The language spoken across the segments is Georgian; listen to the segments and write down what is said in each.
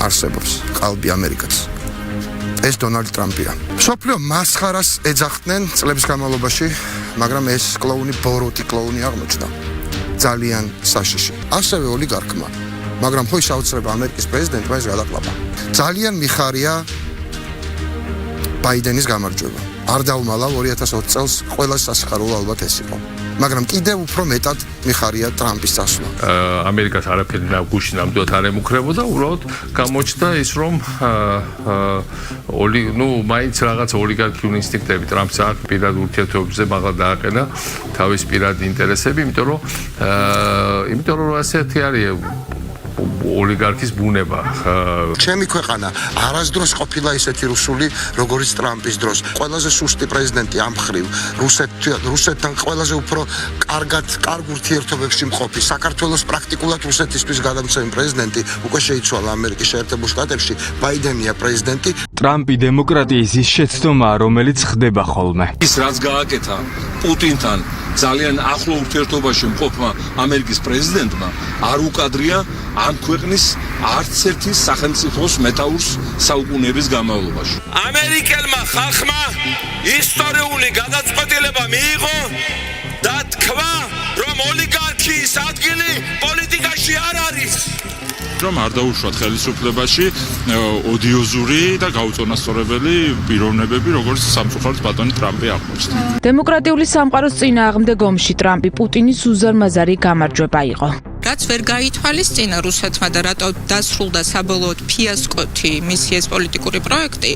არსებობს, ყალბი ამერიკაც. ეს დონალდ ტრამპია. სოფლიო მასხარას ეძახდნენ წლების განმავლობაში, მაგრამ ეს კლოუნი ბოროტი კლოუნი აღმოჩნდა. ძალიან საშიში. ასევე ოლიგარქმა, მაგრამ ხო ის აუცილებლად ამერიკის პრეზიდენტმა ეს გადაყლაპა. ძალიან მიხარია ბაიდენის გამარჯვება. არ დაუმალავ 2020 წელს ყველა სასიხარულო ალბათ ეს იყო. მაგრამ კიდევ უფრო მეტად მიხარია ტრამპის წასვლა. ამერიკას არაფერი გუშინ ნამდვილად არ ემუქრებოდა, უბრალოდ გამოჩნდა ის, რომ მაინც რაღაც ოლიგარქიული ინსტინქტები ტრამპს აქვს პირად ურთიერთობებზე მაღლა დააყენა თავის პირად ინტერესები, იმიტომ რომ ასეთი არის ოლიგარქის ბუნება. ჩემი ქვეყანა არასდროს ყოფილა ისეთი რუსული, როგორც ტრამპის დროს. ყველაზე სუსტი პრეზიდენტი ამ ხრივ, რუსეთთან ყველაზე უფრო კარგ ურთიერთობებში მყოფი, საქართველოს პრაქტიკულად რუსეთისთვის გადამცემი პრეზიდენტი უკვე შეიცვალა ამერიკის შეერთებულ შტატებში, ბაიდენია პრეზიდენტი. ტრამპი დემოკრატიის ის შეცდომაა, რომელიც ხდება ხოლმე. ის რაც გააკეთა პუტინთან ძალიან ახლო ურთიერთობაში მყოფმა ამერიკის პრეზიდენტმა არ უკადრია ამ ქვეყნის არც ერთი სახელმწიფოს მეტაურს საუკუნეების განმავლობაში. ამერიკელმა ხალხმა ისტორიული გადაწყვეტილება მიიღო და თქვა, რომ ოლიგარქიის ადგილი პოლიტიკაში არ არის. რომ არ დაუშვათ ხელისუფლებაში ოდიოზური და გაუწონასწორებელი პიროვნებები, როგორც სამწუხაროდ ბატონი ტრამპი აღმოჩნდა. დემოკრატიული სამყაროს წინააღმდეგ ომში ტრამპი პუტინის უზარმაზარი გამარჯვება იყო. რაც ვერ გაითვალისწინა რუსეთმა და რატო დასრულდა საბოლოოდ ფიასკოთი მისი ეს პოლიტიკური პროექტი,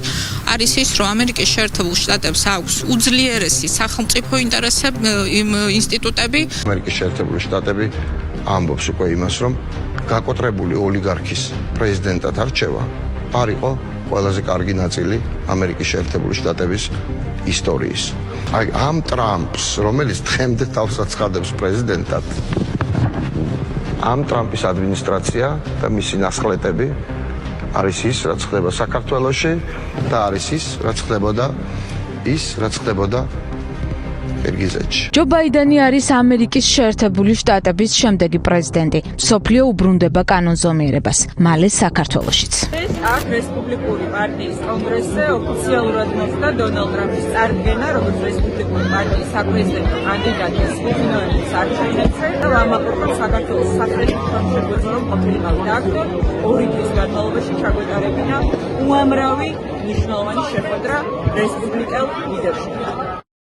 არის ის, რომ ამერიკის შეერთებულ შტატებს აქვს უძლიერესი სახელმწიფო ინსტიტუტები. ამერიკის შეერთებული შტატები ამბობს უკვე იმას, რომ გაკოტრებული ოლიგარქის პრეზიდენტად არჩევა არ იყო ყველაზე კარგი ნაწილი ამერიკის შეერთებული შტატების ისტორიის. აი ამ ტრამპს, რომელიც დღემდე თავს აცხადებს პრეზიდენტად, ამ ტრამპის ადმინისტრაცია და მისი ნასხლეტები არის ის, რაც ხდება საქართველოში და არის ის, რაც ხდებოდა კირგიზეთში. ჯო ბაიდენი არის ამერიკის შეერთებული შტატების შემდეგი პრეზიდენტი. მსოფლიო უბრუნდება კანონზომიერებას, მალე საქართველოშიც. ეს აქ რესპუბლიკური პარტიის კონგრესზე ოფიციალურად მოხდა დონალდ ტრამპის წარდგენა, როგორც რესპუბლიკური პარტიის საპრეზიდენტო კანდიდატის ოფიციალურ არჩევნებზე და ამაყურებდა საქართველოს სახელმწიფო რომ ყოფილიყავდა აქ 2 თვის განმავლობაში ჩაგვეტარებინა უამრავი მნიშვნელოვანი შეხვედრა რესპუბლიკელ ლიდერშიპთან.